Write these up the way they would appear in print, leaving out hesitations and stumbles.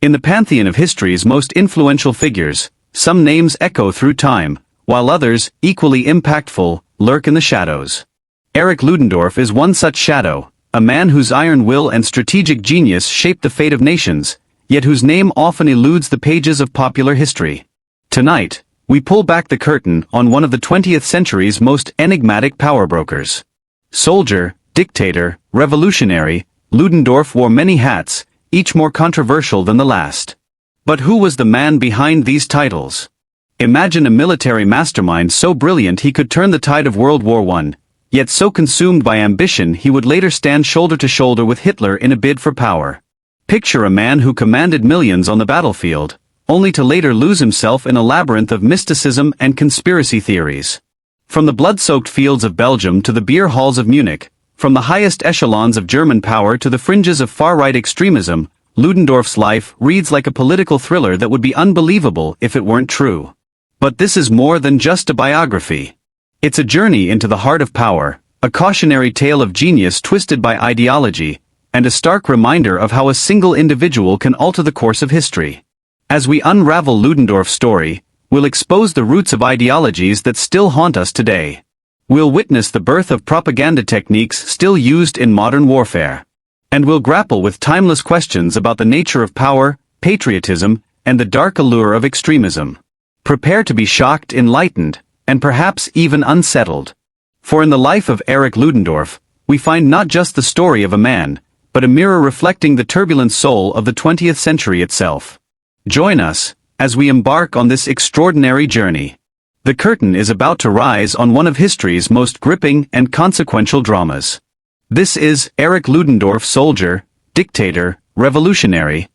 In the pantheon of history's most influential figures, some names echo through time, while others, equally impactful, lurk in the shadows. Erich Ludendorff is one such shadow, a man whose iron will and strategic genius shaped the fate of nations, yet whose name often eludes the pages of popular history. Tonight, we pull back the curtain on one of the 20th century's most enigmatic power brokers. Soldier, dictator, revolutionary, Ludendorff wore many hats, each more controversial than the last. But who was the man behind these titles? Imagine a military mastermind so brilliant he could turn the tide of World War I, yet so consumed by ambition he would later stand shoulder to shoulder with Hitler in a bid for power. Picture a man who commanded millions on the battlefield, only to later lose himself in a labyrinth of mysticism and conspiracy theories. From the blood-soaked fields of Belgium to the beer halls of Munich, from the highest echelons of German power to the fringes of far-right extremism, Ludendorff's life reads like a political thriller that would be unbelievable if it weren't true. But this is more than just a biography. It's a journey into the heart of power, a cautionary tale of genius twisted by ideology, and a stark reminder of how a single individual can alter the course of history. As we unravel Ludendorff's story, we'll expose the roots of ideologies that still haunt us today. We'll witness the birth of propaganda techniques still used in modern warfare. And we'll grapple with timeless questions about the nature of power, patriotism, and the dark allure of extremism. Prepare to be shocked, enlightened, and perhaps even unsettled. For in the life of Erich Ludendorff, we find not just the story of a man, but a mirror reflecting the turbulent soul of the 20th century itself. Join us, as we embark on this extraordinary journey. The curtain is about to rise on one of history's most gripping and consequential dramas. This is Erich Ludendorff, soldier, dictator, revolutionary.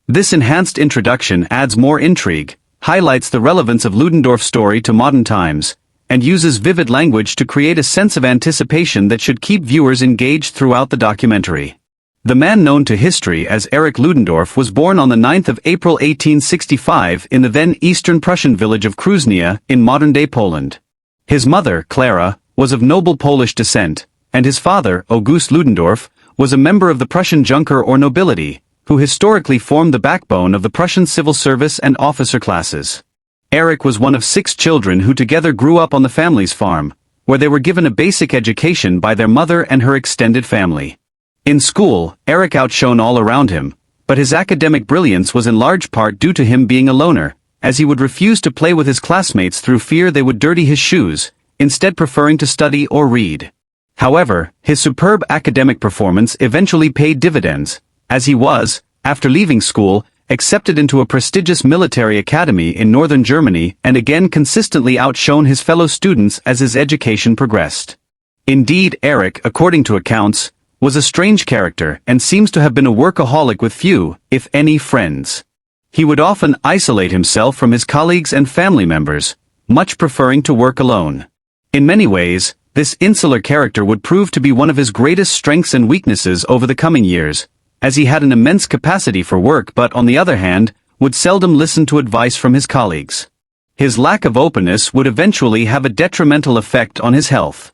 This enhanced introduction adds more intrigue, highlights the relevance of Ludendorff's story to modern times, and uses vivid language to create a sense of anticipation that should keep viewers engaged throughout the documentary. The man known to history as Erich Ludendorff was born on the 9th of April 1865 in the then Eastern Prussian village of Krusnia in modern-day Poland. His mother, Clara, was of noble Polish descent, and his father, August Ludendorff, was a member of the Prussian Junker or nobility, who historically formed the backbone of the Prussian civil service and officer classes. Erich was one of 6 children who together grew up on the family's farm, where they were given a basic education by their mother and her extended family. In school, Erich outshone all around him, but his academic brilliance was in large part due to him being a loner, as he would refuse to play with his classmates through fear they would dirty his shoes, instead preferring to study or read. However, his superb academic performance eventually paid dividends, as he was, after leaving school, accepted into a prestigious military academy in northern Germany and again consistently outshone his fellow students as his education progressed. Indeed, Erich, according to accounts, was a strange character and seems to have been a workaholic with few, if any, friends. He would often isolate himself from his colleagues and family members, much preferring to work alone. In many ways, this insular character would prove to be one of his greatest strengths and weaknesses over the coming years, as he had an immense capacity for work but on the other hand, would seldom listen to advice from his colleagues. His lack of openness would eventually have a detrimental effect on his health.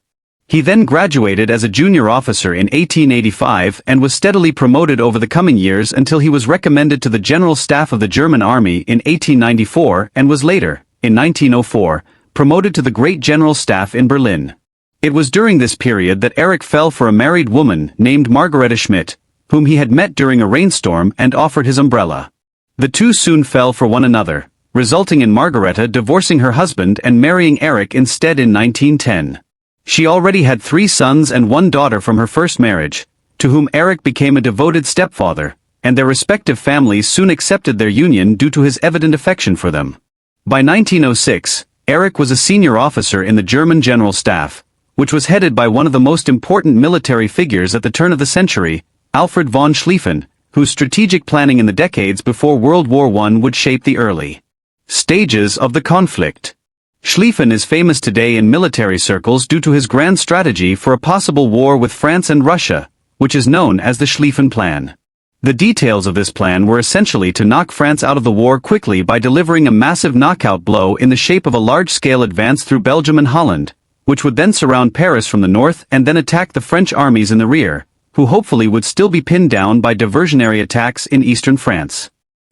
He then graduated as a junior officer in 1885 and was steadily promoted over the coming years until he was recommended to the General Staff of the German Army in 1894 and was later, in 1904, promoted to the Great General Staff in Berlin. It was during this period that Erich fell for a married woman named Margareta Schmidt, whom he had met during a rainstorm and offered his umbrella. The two soon fell for one another, resulting in Margareta divorcing her husband and marrying Erich instead in 1910. She already had 3 sons and 1 daughter from her first marriage, to whom Erich became a devoted stepfather, and their respective families soon accepted their union due to his evident affection for them. By 1906, Erich was a senior officer in the German General Staff, which was headed by one of the most important military figures at the turn of the century, Alfred von Schlieffen, whose strategic planning in the decades before World War I would shape the early stages of the conflict. Schlieffen is famous today in military circles due to his grand strategy for a possible war with France and Russia, which is known as the Schlieffen Plan. The details of this plan were essentially to knock France out of the war quickly by delivering a massive knockout blow in the shape of a large-scale advance through Belgium and Holland, which would then surround Paris from the north and then attack the French armies in the rear, who hopefully would still be pinned down by diversionary attacks in eastern France.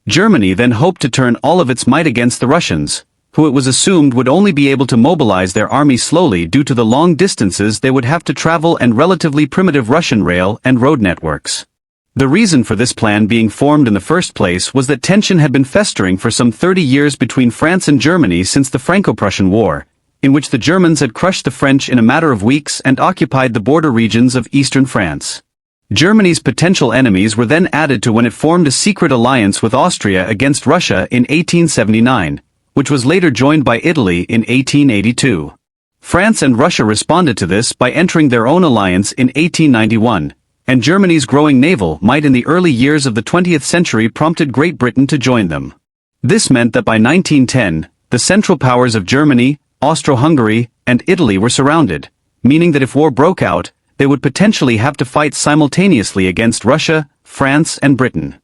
Germany then hoped to turn all of its might against the Russians, who it was assumed would only be able to mobilize their army slowly due to the long distances they would have to travel and relatively primitive Russian rail and road networks. The reason for this plan being formed in the first place was that tension had been festering for some 30 years between France and Germany since the Franco-Prussian War, in which the Germans had crushed the French in a matter of weeks and occupied the border regions of eastern France. Germany's potential enemies were then added to when it formed a secret alliance with Austria against Russia in 1879, which was later joined by Italy in 1882. France and Russia responded to this by entering their own alliance in 1891, and Germany's growing naval might in the early years of the 20th century prompted Great Britain to join them. This meant that by 1910, the Central Powers of Germany, Austro-Hungary, and Italy were surrounded, meaning that if war broke out, they would potentially have to fight simultaneously against Russia, France, and Britain.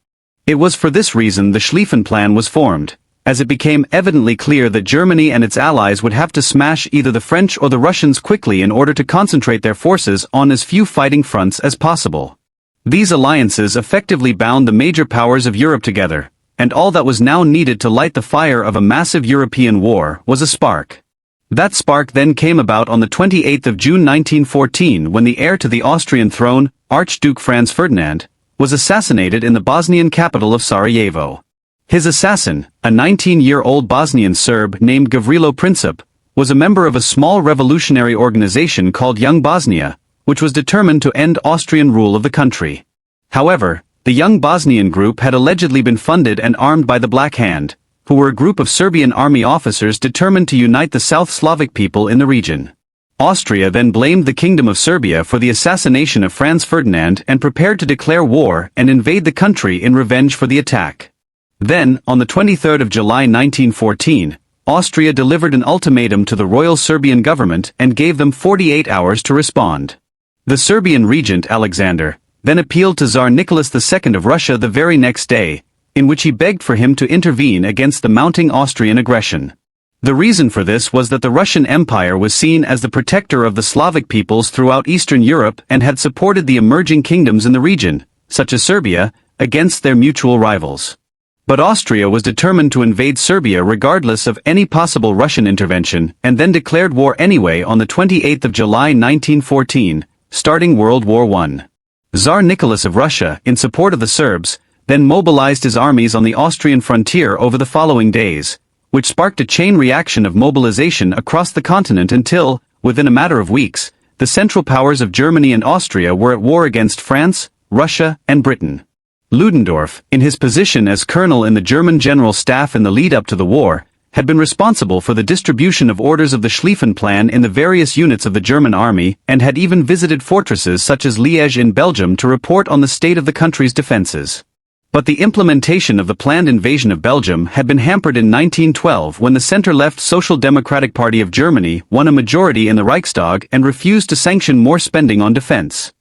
It was for this reason the Schlieffen Plan was formed, as it became evidently clear that Germany and its allies would have to smash either the French or the Russians quickly in order to concentrate their forces on as few fighting fronts as possible. These alliances effectively bound the major powers of Europe together, and all that was now needed to light the fire of a massive European war was a spark. That spark then came about on the 28th of June 1914 when the heir to the Austrian throne, Archduke Franz Ferdinand, was assassinated in the Bosnian capital of Sarajevo. His assassin, a 19-year-old Bosnian Serb named Gavrilo Princip, was a member of a small revolutionary organization called Young Bosnia, which was determined to end Austrian rule of the country. However, the Young Bosnian group had allegedly been funded and armed by the Black Hand, who were a group of Serbian army officers determined to unite the South Slavic people in the region. Austria then blamed the Kingdom of Serbia for the assassination of Franz Ferdinand and prepared to declare war and invade the country in revenge for the attack. Then, on the 23rd of July 1914, Austria delivered an ultimatum to the Royal Serbian government and gave them 48 hours to respond. The Serbian regent Alexander then appealed to Tsar Nicholas II of Russia the very next day, in which he begged for him to intervene against the mounting Austrian aggression. The reason for this was that the Russian Empire was seen as the protector of the Slavic peoples throughout Eastern Europe and had supported the emerging kingdoms in the region, such as Serbia, against their mutual rivals. But Austria was determined to invade Serbia regardless of any possible Russian intervention and then declared war anyway on the 28th of July 1914, starting World War I. Tsar Nicholas of Russia, in support of the Serbs, then mobilized his armies on the Austrian frontier over the following days, which sparked a chain reaction of mobilization across the continent until, within a matter of weeks, the Central Powers of Germany and Austria were at war against France, Russia, and Britain. Ludendorff, in his position as colonel in the German General Staff in the lead-up to the war, had been responsible for the distribution of orders of the Schlieffen Plan in the various units of the German army and had even visited fortresses such as Liège in Belgium to report on the state of the country's defenses. But the implementation of the planned invasion of Belgium had been hampered in 1912 when the center-left Social Democratic Party of Germany won a majority in the Reichstag and refused to sanction more spending on defense.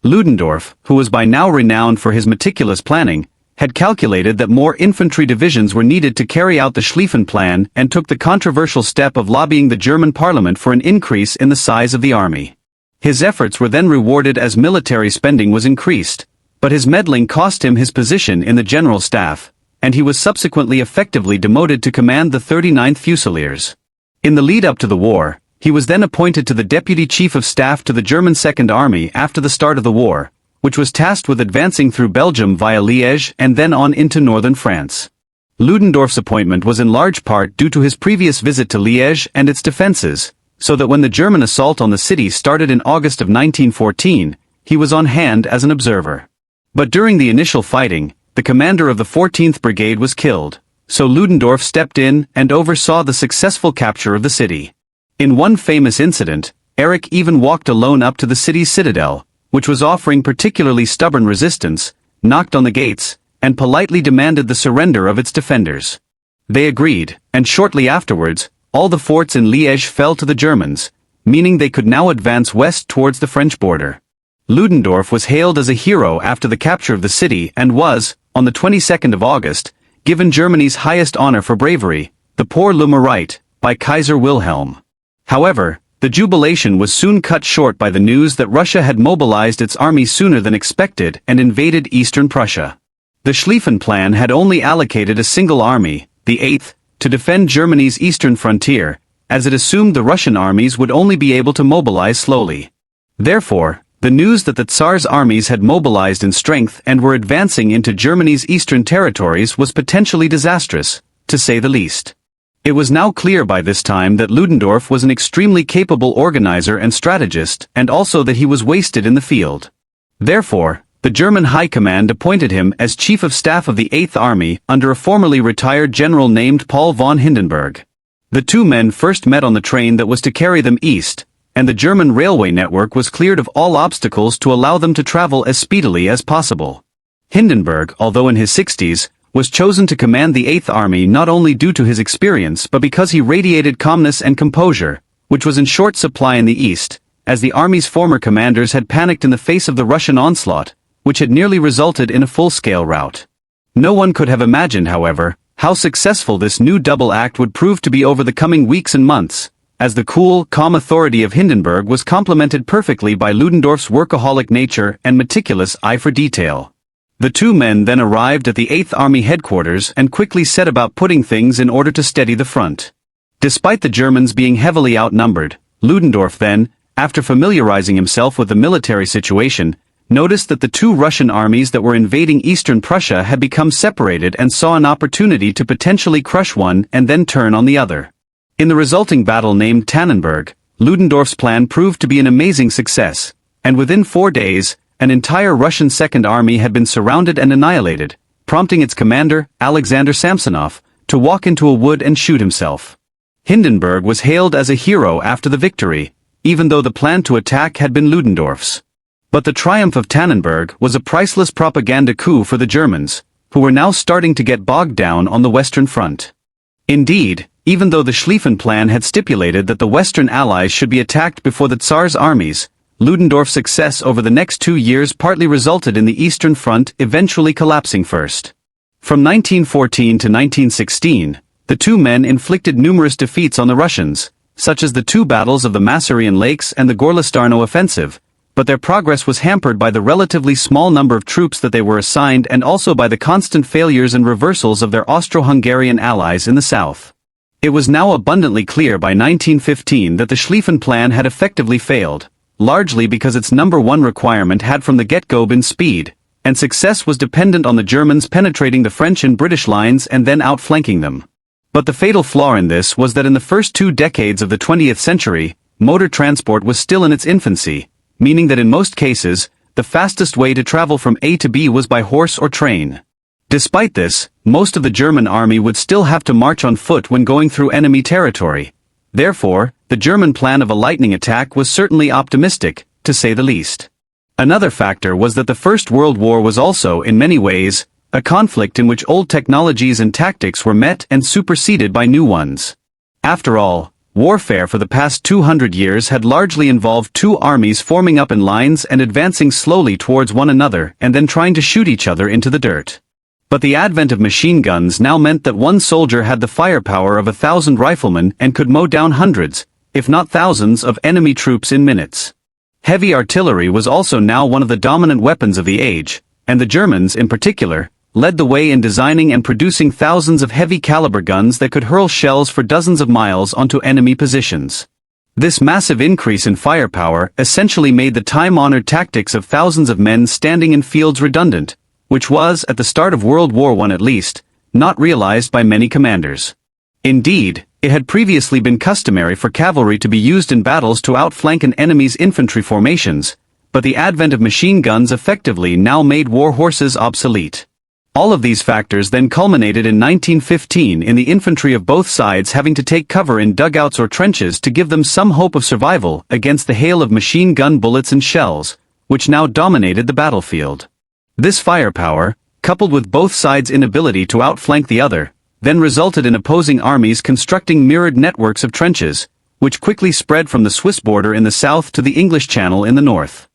Ludendorff, who was by now renowned for his meticulous planning, had calculated that more infantry divisions were needed to carry out the Schlieffen Plan and took the controversial step of lobbying the German parliament for an increase in the size of the army. His efforts were then rewarded as military spending was increased, but his meddling cost him his position in the General Staff, and he was subsequently effectively demoted to command the 39th Fusiliers. In the lead-up to the war, he was then appointed to the Deputy Chief of Staff to the German Second Army after the start of the war, which was tasked with advancing through Belgium via Liège and then on into northern France. Ludendorff's appointment was in large part due to his previous visit to Liège and its defenses, so that when the German assault on the city started in August of 1914, he was on hand as an observer. But during the initial fighting, the commander of the 14th Brigade was killed, so Ludendorff stepped in and oversaw the successful capture of the city. In one famous incident, Erich even walked alone up to the city's citadel, which was offering particularly stubborn resistance, knocked on the gates, and politely demanded the surrender of its defenders. They agreed, and shortly afterwards, all the forts in Liège fell to the Germans, meaning they could now advance west towards the French border. Ludendorff was hailed as a hero after the capture of the city and was, on the 22nd of August, given Germany's highest honor for bravery, the Pour le Mérite, by Kaiser Wilhelm. However, the jubilation was soon cut short by the news that Russia had mobilized its army sooner than expected and invaded eastern Prussia. The Schlieffen Plan had only allocated a single army, the 8th, to defend Germany's eastern frontier, as it assumed the Russian armies would only be able to mobilize slowly. Therefore, the news that the Tsar's armies had mobilized in strength and were advancing into Germany's eastern territories was potentially disastrous, to say the least. It was now clear by this time that Ludendorff was an extremely capable organizer and strategist, and also that he was wasted in the field. Therefore, the German High Command appointed him as Chief of Staff of the 8th Army under a formerly retired general named Paul von Hindenburg. The two men first met on the train that was to carry them east, and the German railway network was cleared of all obstacles to allow them to travel as speedily as possible. Hindenburg, although in his 60s, was chosen to command the 8th Army not only due to his experience but because he radiated calmness and composure, which was in short supply in the east, as the army's former commanders had panicked in the face of the Russian onslaught, which had nearly resulted in a full-scale rout. No one could have imagined, however, how successful this new double act would prove to be over the coming weeks and months, as the cool, calm authority of Hindenburg was complemented perfectly by Ludendorff's workaholic nature and meticulous eye for detail. The two men then arrived at the 8th Army headquarters and quickly set about putting things in order to steady the front. Despite the Germans being heavily outnumbered, Ludendorff then, after familiarizing himself with the military situation, noticed that the two Russian armies that were invading eastern Prussia had become separated and saw an opportunity to potentially crush one and then turn on the other. In the resulting battle named Tannenberg, Ludendorff's plan proved to be an amazing success, and within 4 days, an entire Russian Second Army had been surrounded and annihilated, prompting its commander, Alexander Samsonov, to walk into a wood and shoot himself. Hindenburg was hailed as a hero after the victory, even though the plan to attack had been Ludendorff's. But the triumph of Tannenberg was a priceless propaganda coup for the Germans, who were now starting to get bogged down on the Western Front. Indeed, even though the Schlieffen Plan had stipulated that the Western Allies should be attacked before the Tsar's armies, Ludendorff's success over the next 2 years partly resulted in the Eastern Front eventually collapsing first. From 1914 to 1916, the two men inflicted numerous defeats on the Russians, such as the two battles of the Masurian Lakes and the Gorlisterno offensive, but their progress was hampered by the relatively small number of troops that they were assigned and also by the constant failures and reversals of their Austro-Hungarian allies in the south. It was now abundantly clear by 1915 that the Schlieffen Plan had effectively failed, largely because its number one requirement had from the get-go been speed, and success was dependent on the Germans penetrating the French and British lines and then outflanking them. But the fatal flaw in this was that in the first 2 decades of the 20th century, motor transport was still in its infancy, meaning that in most cases, the fastest way to travel from A to B was by horse or train. Despite this, most of the German army would still have to march on foot when going through enemy territory. Therefore, the German plan of a lightning attack was certainly optimistic, to say the least. Another factor was that the First World War was also, in many ways, a conflict in which old technologies and tactics were met and superseded by new ones. After all, warfare for the past 200 years had largely involved two armies forming up in lines and advancing slowly towards one another and then trying to shoot each other into the dirt. But the advent of machine guns now meant that one soldier had the firepower of 1,000 riflemen and could mow down hundreds, if not thousands, of enemy troops in minutes. Heavy artillery was also now one of the dominant weapons of the age, and the Germans, in particular, led the way in designing and producing thousands of heavy-caliber guns that could hurl shells for dozens of miles onto enemy positions. This massive increase in firepower essentially made the time-honored tactics of thousands of men standing in fields redundant, which was, at the start of World War I at least, not realized by many commanders. Indeed, it had previously been customary for cavalry to be used in battles to outflank an enemy's infantry formations, but the advent of machine guns effectively now made war horses obsolete. All of these factors then culminated in 1915 in the infantry of both sides having to take cover in dugouts or trenches to give them some hope of survival against the hail of machine gun bullets and shells, which now dominated the battlefield. This firepower, coupled with both sides' inability to outflank the other, then resulted in opposing armies constructing mirrored networks of trenches, which quickly spread from the Swiss border in the south to the English Channel in the north.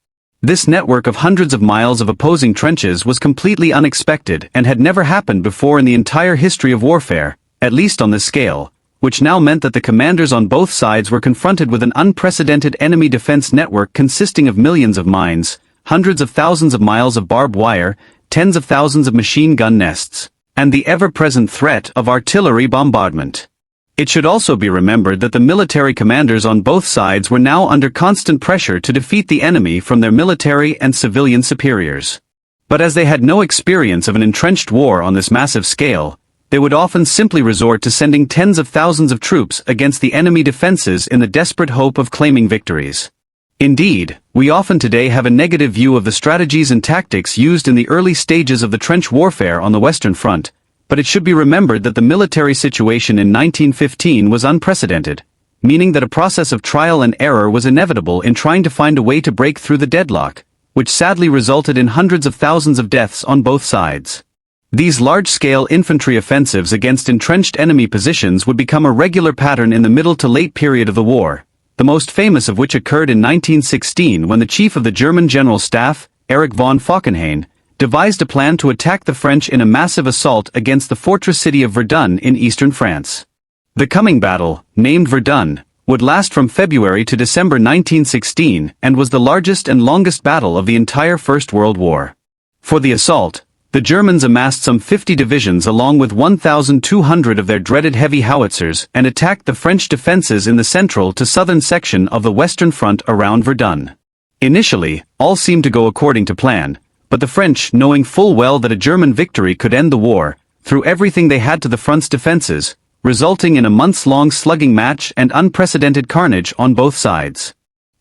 This network of hundreds of miles of opposing trenches was completely unexpected and had never happened before in the entire history of warfare, at least on this scale, which now meant that the commanders on both sides were confronted with an unprecedented enemy defense network consisting of millions of mines, hundreds of thousands of miles of barbed wire, tens of thousands of machine gun nests, and the ever-present threat of artillery bombardment. It should also be remembered that the military commanders on both sides were now under constant pressure to defeat the enemy from their military and civilian superiors. But as they had no experience of an entrenched war on this massive scale, they would often simply resort to sending tens of thousands of troops against the enemy defenses in the desperate hope of claiming victories. Indeed, we often today have a negative view of the strategies and tactics used in the early stages of the trench warfare on the Western Front, but it should be remembered that the military situation in 1915 was unprecedented, meaning that a process of trial and error was inevitable in trying to find a way to break through the deadlock, which sadly resulted in hundreds of thousands of deaths on both sides. These large-scale infantry offensives against entrenched enemy positions would become a regular pattern in the middle to late period of the war, the most famous of which occurred in 1916 when the chief of the German General Staff, Erich von Falkenhayn, devised a plan to attack the French in a massive assault against the fortress city of Verdun in eastern France. The coming battle, named Verdun, would last from February to December 1916 and was the largest and longest battle of the entire First World War. For the assault, the Germans amassed some 50 divisions along with 1,200 of their dreaded heavy howitzers and attacked the French defenses in the central to southern section of the Western Front around Verdun. Initially, all seemed to go according to plan, but the French, knowing full well that a German victory could end the war, threw everything they had to the front's defenses, resulting in a months-long slugging match and unprecedented carnage on both sides.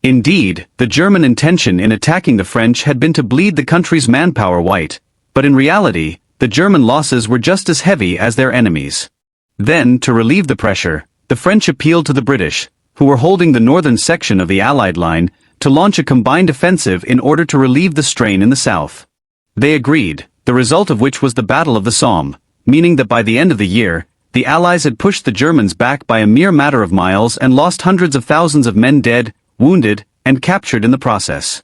Indeed, the German intention in attacking the French had been to bleed the country's manpower white, but in reality, the German losses were just as heavy as their enemies. Then, to relieve the pressure, the French appealed to the British, who were holding the northern section of the Allied line, to launch a combined offensive in order to relieve the strain in the south. They agreed, the result of which was the Battle of the Somme, meaning that by the end of the year, the Allies had pushed the Germans back by a mere matter of miles and lost hundreds of thousands of men dead, wounded, and captured in the process.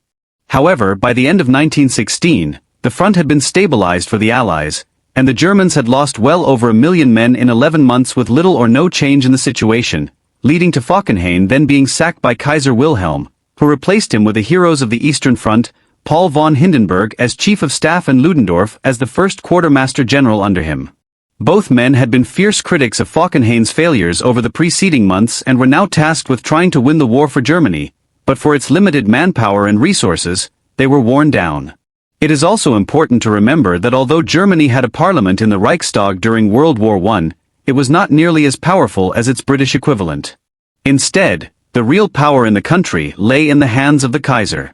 However, by the end of 1916, the front had been stabilized for the Allies, and the Germans had lost well over 1 million men in 11 months with little or no change in the situation, leading to Falkenhayn then being sacked by Kaiser Wilhelm, who replaced him with the heroes of the Eastern Front, Paul von Hindenburg as Chief of Staff and Ludendorff as the first Quartermaster General under him. Both men had been fierce critics of Falkenhayn's failures over the preceding months and were now tasked with trying to win the war for Germany, but for its limited manpower and resources, they were worn down. It is also important to remember that although Germany had a parliament in the Reichstag during World War I, it was not nearly as powerful as its British equivalent. Instead, the real power in the country lay in the hands of the Kaiser.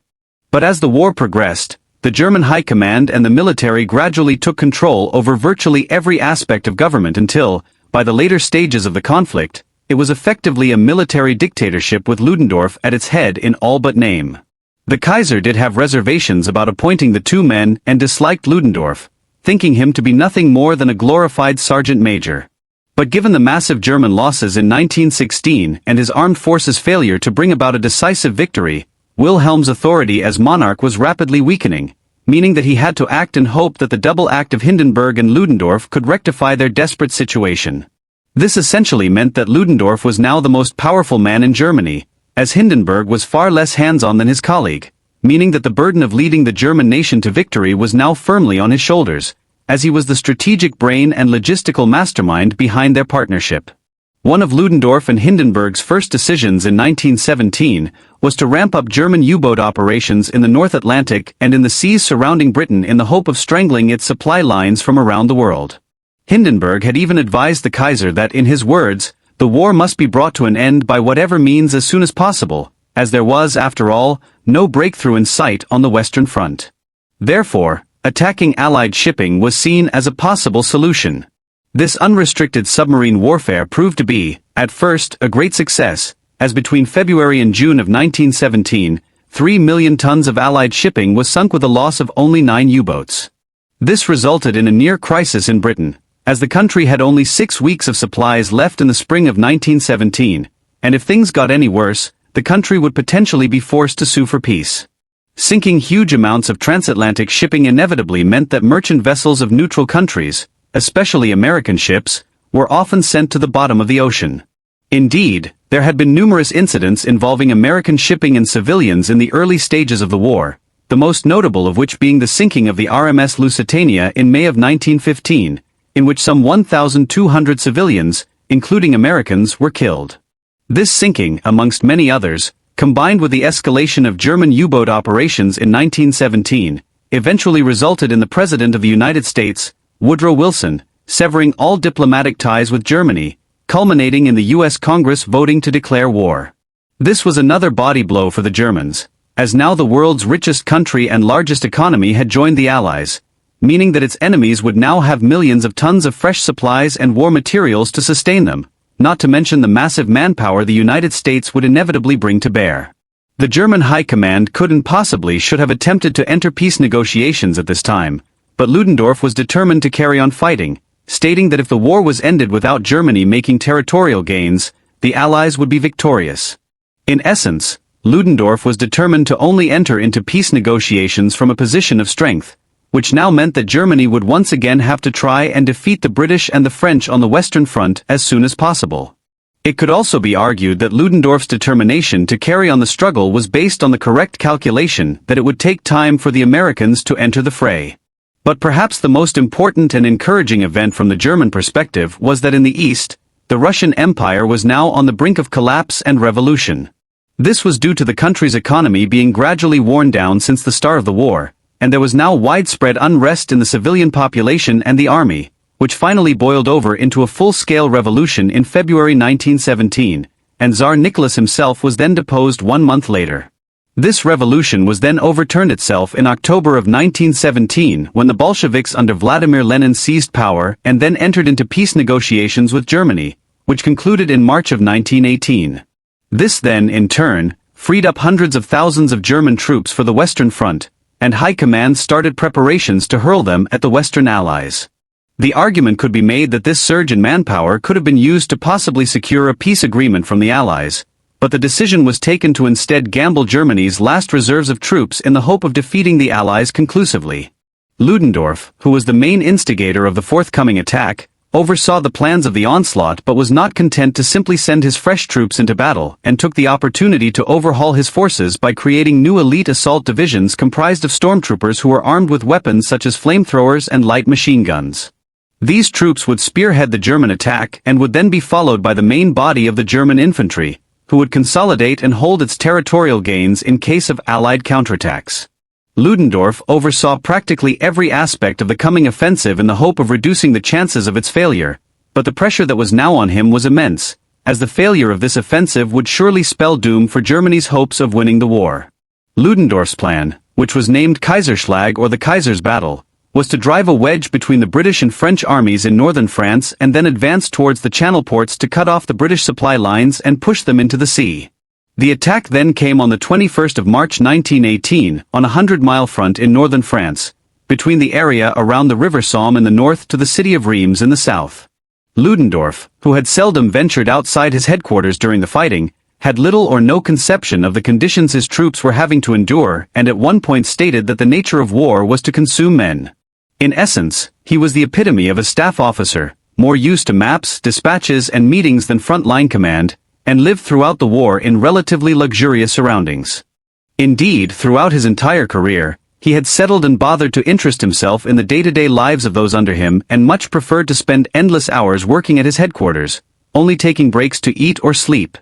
But as the war progressed, the German High Command and the military gradually took control over virtually every aspect of government until, by the later stages of the conflict, it was effectively a military dictatorship with Ludendorff at its head in all but name. The Kaiser did have reservations about appointing the two men and disliked Ludendorff, thinking him to be nothing more than a glorified sergeant major. But given the massive German losses in 1916 and his armed forces' failure to bring about a decisive victory, Wilhelm's authority as monarch was rapidly weakening, meaning that he had to act and hope that the double act of Hindenburg and Ludendorff could rectify their desperate situation. This essentially meant that Ludendorff was now the most powerful man in Germany, as Hindenburg was far less hands-on than his colleague, meaning that the burden of leading the German nation to victory was now firmly on his shoulders, as he was the strategic brain and logistical mastermind behind their partnership. One of Ludendorff and Hindenburg's first decisions in 1917 was to ramp up German U-boat operations in the North Atlantic and in the seas surrounding Britain in the hope of strangling its supply lines from around the world. Hindenburg had even advised the Kaiser that, in his words, the war must be brought to an end by whatever means as soon as possible, as there was, after all, no breakthrough in sight on the Western Front. Therefore, attacking Allied shipping was seen as a possible solution. This unrestricted submarine warfare proved to be, at first, a great success, as between February and June of 1917, 3 million tons of Allied shipping was sunk with a loss of only 9 U-boats. This resulted in a near crisis in Britain, as the country had only 6 weeks of supplies left in the spring of 1917, and if things got any worse, the country would potentially be forced to sue for peace. Sinking huge amounts of transatlantic shipping inevitably meant that merchant vessels of neutral countries, especially American ships, were often sent to the bottom of the ocean. Indeed, there had been numerous incidents involving American shipping and civilians in the early stages of the war, the most notable of which being the sinking of the RMS Lusitania in May of 1915, in which some 1,200 civilians, including Americans, were killed. This sinking, amongst many others, combined with the escalation of German U-boat operations in 1917, eventually resulted in the President of the United States, Woodrow Wilson, severing all diplomatic ties with Germany, culminating in the U.S. Congress voting to declare war. This was another body blow for the Germans, as now the world's richest country and largest economy had joined the Allies, meaning that its enemies would now have millions of tons of fresh supplies and war materials to sustain them, not to mention the massive manpower the United States would inevitably bring to bear. The German High Command couldn't possibly should have attempted to enter peace negotiations at this time, but Ludendorff was determined to carry on fighting, stating that if the war was ended without Germany making territorial gains, the Allies would be victorious. In essence, Ludendorff was determined to only enter into peace negotiations from a position of strength, which now meant that Germany would once again have to try and defeat the British and the French on the Western Front as soon as possible. It could also be argued that Ludendorff's determination to carry on the struggle was based on the correct calculation that it would take time for the Americans to enter the fray. But perhaps the most important and encouraging event from the German perspective was that in the East, the Russian Empire was now on the brink of collapse and revolution. This was due to the country's economy being gradually worn down since the start of the war, and there was now widespread unrest in the civilian population and the army, which finally boiled over into a full-scale revolution in February 1917, and Tsar Nicholas himself was then deposed 1 month later. This revolution was then overturned itself in October of 1917 when the Bolsheviks under Vladimir Lenin seized power and then entered into peace negotiations with Germany, which concluded in March of 1918. This then, in turn, freed up hundreds of thousands of German troops for the Western Front, and High Command started preparations to hurl them at the Western Allies. The argument could be made that this surge in manpower could have been used to possibly secure a peace agreement from the Allies, but the decision was taken to instead gamble Germany's last reserves of troops in the hope of defeating the Allies conclusively. Ludendorff, who was the main instigator of the forthcoming attack, oversaw the plans of the onslaught but was not content to simply send his fresh troops into battle and took the opportunity to overhaul his forces by creating new elite assault divisions comprised of stormtroopers who were armed with weapons such as flamethrowers and light machine guns. These troops would spearhead the German attack and would then be followed by the main body of the German infantry, who would consolidate and hold its territorial gains in case of Allied counterattacks. Ludendorff oversaw practically every aspect of the coming offensive in the hope of reducing the chances of its failure, but the pressure that was now on him was immense, as the failure of this offensive would surely spell doom for Germany's hopes of winning the war. Ludendorff's plan, which was named Kaiserschlag or the Kaiser's Battle, was to drive a wedge between the British and French armies in northern France and then advance towards the Channel ports to cut off the British supply lines and push them into the sea. The attack then came on the 21st of March 1918 on a 100-mile front in northern France, between the area around the River Somme in the north to the city of Reims in the south. Ludendorff, who had seldom ventured outside his headquarters during the fighting, had little or no conception of the conditions his troops were having to endure and at one point stated that the nature of war was to consume men. In essence, he was the epitome of a staff officer, more used to maps, dispatches and meetings than front-line command, and lived throughout the war in relatively luxurious surroundings. Indeed, throughout his entire career, he had settled and bothered to interest himself in the day-to-day lives of those under him and much preferred to spend endless hours working at his headquarters, only taking breaks to eat or sleep.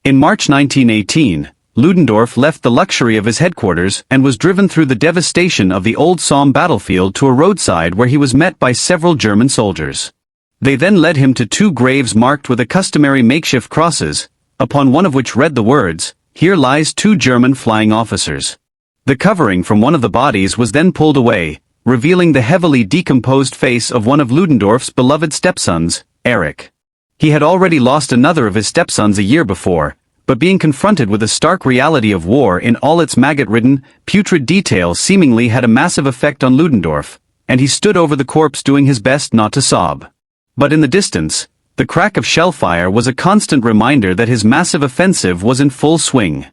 In March 1918, Ludendorff left the luxury of his headquarters and was driven through the devastation of the Old Somme battlefield to a roadside where he was met by several German soldiers. They then led him to 2 graves marked with the customary makeshift crosses, upon one of which read the words, "Here lies 2 German flying officers." The covering from one of the bodies was then pulled away, revealing the heavily decomposed face of one of Ludendorff's beloved stepsons, Erich. He had already lost another of his stepsons a year before, but being confronted with the stark reality of war in all its maggot-ridden, putrid detail seemingly had a massive effect on Ludendorff, and he stood over the corpse doing his best not to sob. But in the distance, the crack of shellfire was a constant reminder that his massive offensive was in full swing.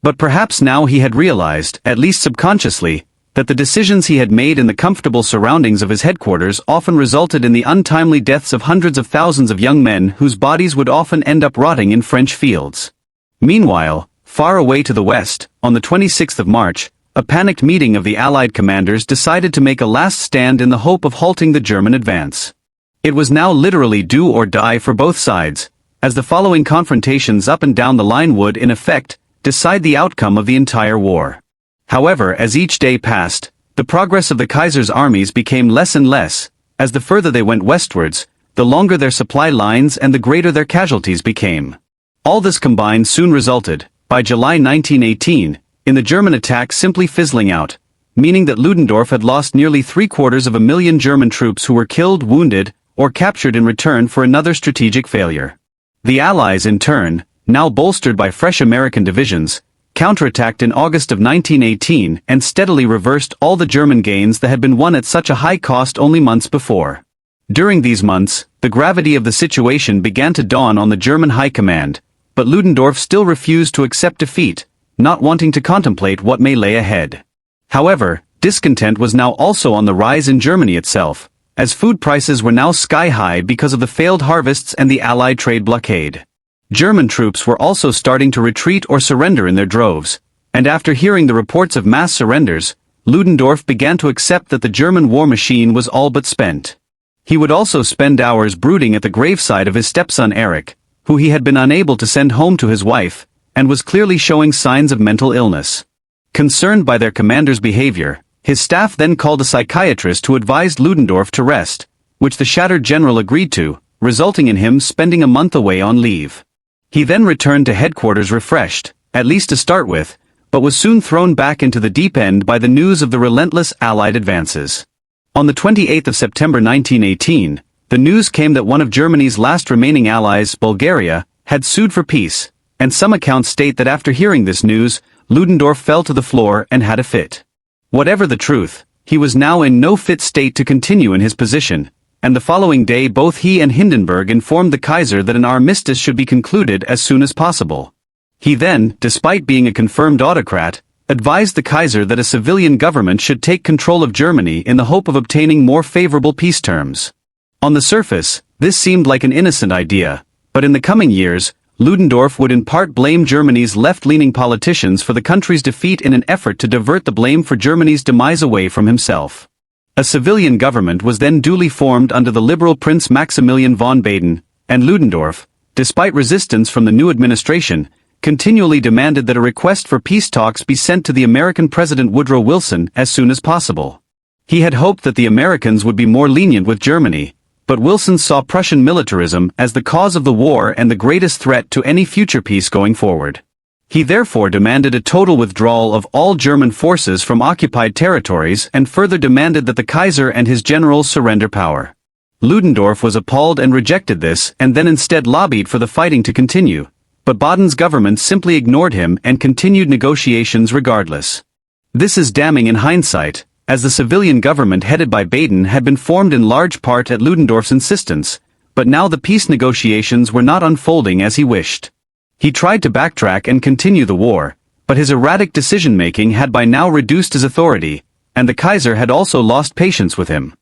But perhaps now he had realized, at least subconsciously, that the decisions he had made in the comfortable surroundings of his headquarters often resulted in the untimely deaths of hundreds of thousands of young men whose bodies would often end up rotting in French fields. Meanwhile, far away to the west, on the 26th of March, a panicked meeting of the Allied commanders decided to make a last stand in the hope of halting the German advance. It was now literally do or die for both sides, as the following confrontations up and down the line would, in effect, decide the outcome of the entire war. However, as each day passed, the progress of the Kaiser's armies became less and less, as the further they went westwards, the longer their supply lines and the greater their casualties became. All this combined soon resulted, by July 1918, in the German attack simply fizzling out, meaning that Ludendorff had lost nearly 750,000 German troops who were killed, wounded, or captured in return for another strategic failure. The Allies in turn, now bolstered by fresh American divisions, counterattacked in August of 1918 and steadily reversed all the German gains that had been won at such a high cost only months before. During these months, the gravity of the situation began to dawn on the German high command, but Ludendorff still refused to accept defeat, not wanting to contemplate what may lay ahead. However, discontent was now also on the rise in Germany itself, as food prices were now sky-high because of the failed harvests and the Allied trade blockade. German troops were also starting to retreat or surrender in their droves, and after hearing the reports of mass surrenders, Ludendorff began to accept that the German war machine was all but spent. He would also spend hours brooding at the graveside of his stepson Erich, who he had been unable to send home to his wife, and was clearly showing signs of mental illness. Concerned by their commander's behavior, his staff then called a psychiatrist who advised Ludendorff to rest, which the shattered general agreed to, resulting in him spending a month away on leave. He then returned to headquarters refreshed, at least to start with, but was soon thrown back into the deep end by the news of the relentless Allied advances. On the 28th of September 1918, the news came that one of Germany's last remaining allies, Bulgaria, had sued for peace, and some accounts state that after hearing this news, Ludendorff fell to the floor and had a fit. Whatever the truth, he was now in no fit state to continue in his position, and the following day both he and Hindenburg informed the Kaiser that an armistice should be concluded as soon as possible. He then, despite being a confirmed autocrat, advised the Kaiser that a civilian government should take control of Germany in the hope of obtaining more favorable peace terms. On the surface, this seemed like an innocent idea, but in the coming years, Ludendorff would in part blame Germany's left-leaning politicians for the country's defeat in an effort to divert the blame for Germany's demise away from himself. A civilian government was then duly formed under the liberal Prince Maximilian von Baden, and Ludendorff, despite resistance from the new administration, continually demanded that a request for peace talks be sent to the American President Woodrow Wilson as soon as possible. He had hoped that the Americans would be more lenient with Germany, but Wilson saw Prussian militarism as the cause of the war and the greatest threat to any future peace going forward. He therefore demanded a total withdrawal of all German forces from occupied territories and further demanded that the Kaiser and his generals surrender power. Ludendorff was appalled and rejected this and then instead lobbied for the fighting to continue, but Baden's government simply ignored him and continued negotiations regardless. This is damning in hindsight, as the civilian government headed by Baden had been formed in large part at Ludendorff's insistence, but now the peace negotiations were not unfolding as he wished. He tried to backtrack and continue the war, but his erratic decision-making had by now reduced his authority, and the Kaiser had also lost patience with him.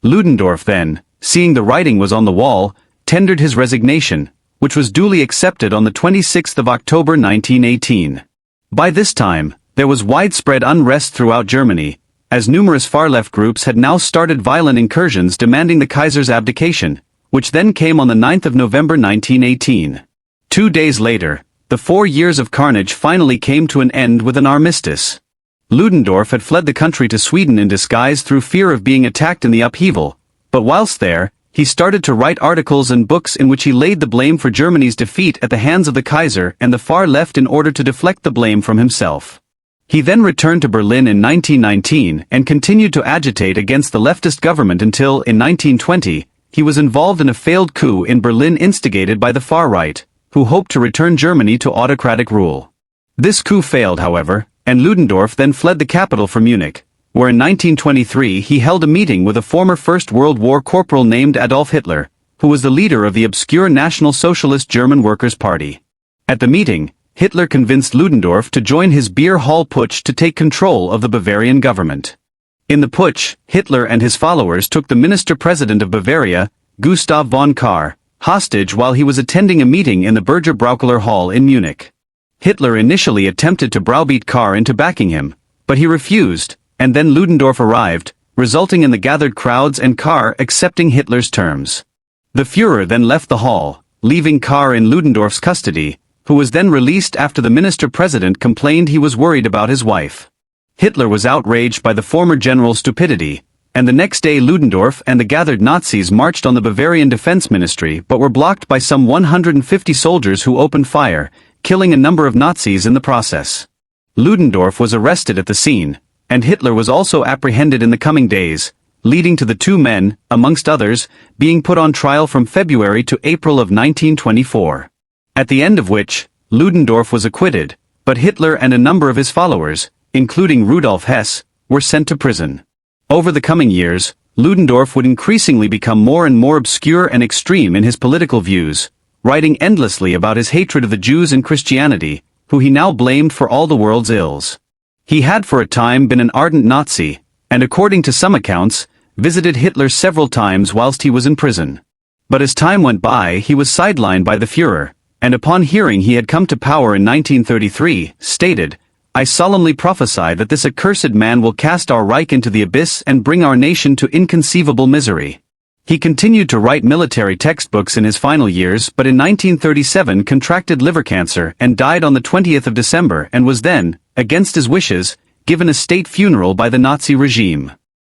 Ludendorff then, seeing the writing was on the wall, tendered his resignation, which was duly accepted on the 26th of October 1918. By this time, there was widespread unrest throughout Germany, as numerous far-left groups had now started violent incursions demanding the Kaiser's abdication, which then came on the 9th of November 1918. 2 days later, the 4 years of carnage finally came to an end with an armistice. Ludendorff had fled the country to Sweden in disguise through fear of being attacked in the upheaval, but whilst there, he started to write articles and books in which he laid the blame for Germany's defeat at the hands of the Kaiser and the far left in order to deflect the blame from himself. He then returned to Berlin in 1919 and continued to agitate against the leftist government until, in 1920, he was involved in a failed coup in Berlin instigated by the far right, who hoped to return Germany to autocratic rule. This coup failed, however, and Ludendorff then fled the capital for Munich, where in 1923 he held a meeting with a former First World War corporal named Adolf Hitler, who was the leader of the obscure National Socialist German Workers' Party. At the meeting, Hitler convinced Ludendorff to join his beer hall putsch to take control of the Bavarian government. In the putsch, Hitler and his followers took the minister-president of Bavaria, Gustav von Kahr, hostage while he was attending a meeting in the Berger Braukeler Hall in Munich. Hitler initially attempted to browbeat Kahr into backing him, But he refused, and then Ludendorff arrived, resulting in the gathered crowds and Kahr accepting Hitler's terms. The Führer then left the hall, leaving Kahr in Ludendorff's custody, who was then released after the minister-president complained he was worried about his wife. Hitler was outraged by the former general's stupidity, and the next day Ludendorff and the gathered Nazis marched on the Bavarian Defense Ministry but were blocked by some 150 soldiers who opened fire, killing a number of Nazis in the process. Ludendorff was arrested at the scene, and Hitler was also apprehended in the coming days, leading to the two men, amongst others, being put on trial from February to April of 1924. At the end of which, Ludendorff was acquitted, but Hitler and a number of his followers, including Rudolf Hess, were sent to prison. Over the coming years, Ludendorff would increasingly become more and more obscure and extreme in his political views, writing endlessly about his hatred of the Jews and Christianity, who he now blamed for all the world's ills. He had for a time been an ardent Nazi, and according to some accounts, visited Hitler several times whilst he was in prison. But as time went by he was sidelined by the Führer, and upon hearing he had come to power in 1933, stated, "I solemnly prophesy that this accursed man will cast our Reich into the abyss and bring our nation to inconceivable misery." He continued to write military textbooks in his final years but in 1937 contracted liver cancer and died on the 20th of December and was then, against his wishes, given a state funeral by the Nazi regime.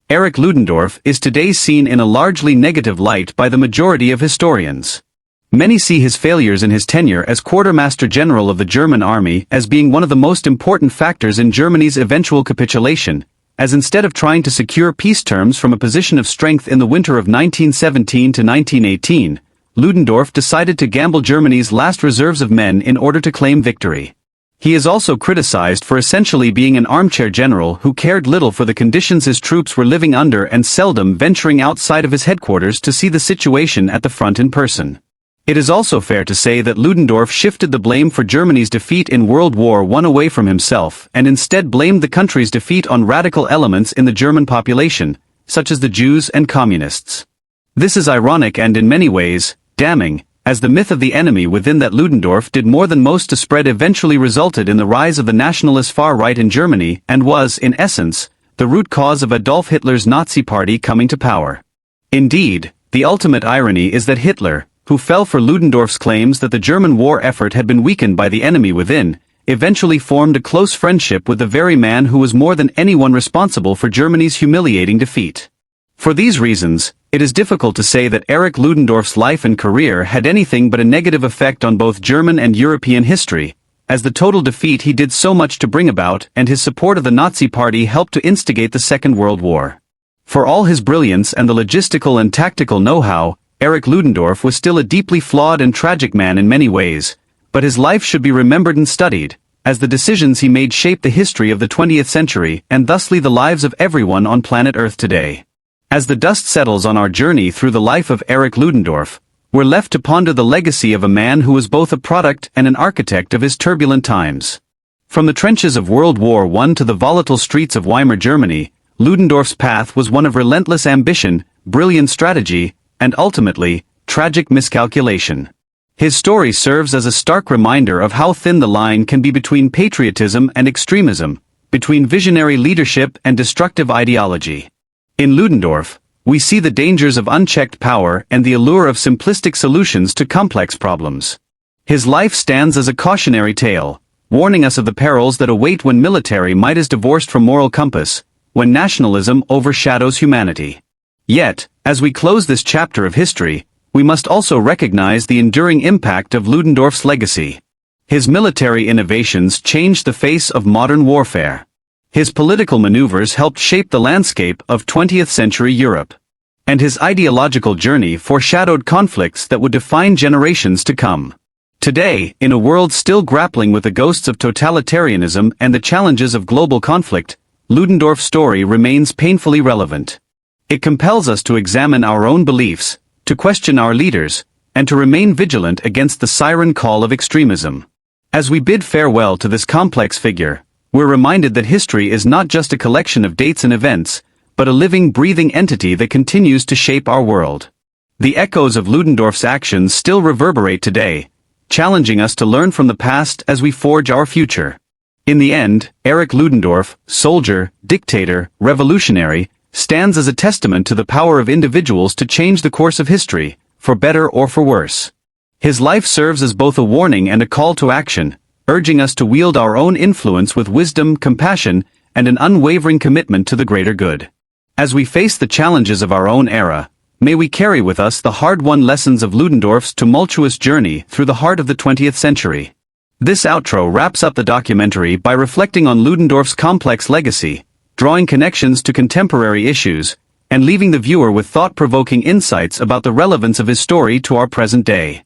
Erich Ludendorff is today seen in a largely negative light by the majority of historians. Many see his failures in his tenure as Quartermaster General of the German Army as being one of the most important factors in Germany's eventual capitulation, as instead of trying to secure peace terms from a position of strength in the winter of 1917 to 1918, Ludendorff decided to gamble Germany's last reserves of men in order to claim victory. He is also criticized for essentially being an armchair general who cared little for the conditions his troops were living under and seldom venturing outside of his headquarters to see the situation at the front in person. It is also fair to say that Ludendorff shifted the blame for Germany's defeat in World War I away from himself and instead blamed the country's defeat on radical elements in the German population, such as the Jews and communists. This is ironic and in many ways, damning, as the myth of the enemy within that Ludendorff did more than most to spread eventually resulted in the rise of the nationalist far right in Germany and was, in essence, the root cause of Adolf Hitler's Nazi Party coming to power. Indeed, the ultimate irony is that Hitler, who fell for Ludendorff's claims that the German war effort had been weakened by the enemy within, eventually formed a close friendship with the very man who was more than anyone responsible for Germany's humiliating defeat. For these reasons, it is difficult to say that Erich Ludendorff's life and career had anything but a negative effect on both German and European history, as the total defeat he did so much to bring about and his support of the Nazi Party helped to instigate the Second World War. For all his brilliance and the logistical and tactical know-how, Erich Ludendorff was still a deeply flawed and tragic man in many ways, but his life should be remembered and studied, as the decisions he made shaped the history of the 20th century and thusly the lives of everyone on planet Earth today. As the dust settles on our journey through the life of Erich Ludendorff, we're left to ponder the legacy of a man who was both a product and an architect of his turbulent times. From the trenches of World War I to the volatile streets of Weimar Germany, Ludendorff's path was one of relentless ambition, brilliant strategy, and ultimately, tragic miscalculation. His story serves as a stark reminder of how thin the line can be between patriotism and extremism, between visionary leadership and destructive ideology. In Ludendorff, we see the dangers of unchecked power and the allure of simplistic solutions to complex problems. His life stands as a cautionary tale, warning us of the perils that await when military might is divorced from moral compass, when nationalism overshadows humanity. Yet, as we close this chapter of history, we must also recognize the enduring impact of Ludendorff's legacy. His military innovations changed the face of modern warfare. His political maneuvers helped shape the landscape of 20th century Europe. And his ideological journey foreshadowed conflicts that would define generations to come. Today, in a world still grappling with the ghosts of totalitarianism and the challenges of global conflict, Ludendorff's story remains painfully relevant. It compels us to examine our own beliefs, to question our leaders, and to remain vigilant against the siren call of extremism. As we bid farewell to this complex figure, we're reminded that history is not just a collection of dates and events, but a living, breathing entity that continues to shape our world. The echoes of Ludendorff's actions still reverberate today, challenging us to learn from the past as we forge our future. In the end, Erich Ludendorff, soldier, dictator, revolutionary, stands as a testament to the power of individuals to change the course of history, for better or for worse. His life serves as both a warning and a call to action, urging us to wield our own influence with wisdom, compassion, and an unwavering commitment to the greater good. As we face the challenges of our own era, may we carry with us the hard-won lessons of Ludendorff's tumultuous journey through the heart of the 20th century. This outro wraps up the documentary by reflecting on Ludendorff's complex legacy, drawing connections to contemporary issues, and leaving the viewer with thought-provoking insights about the relevance of his story to our present day.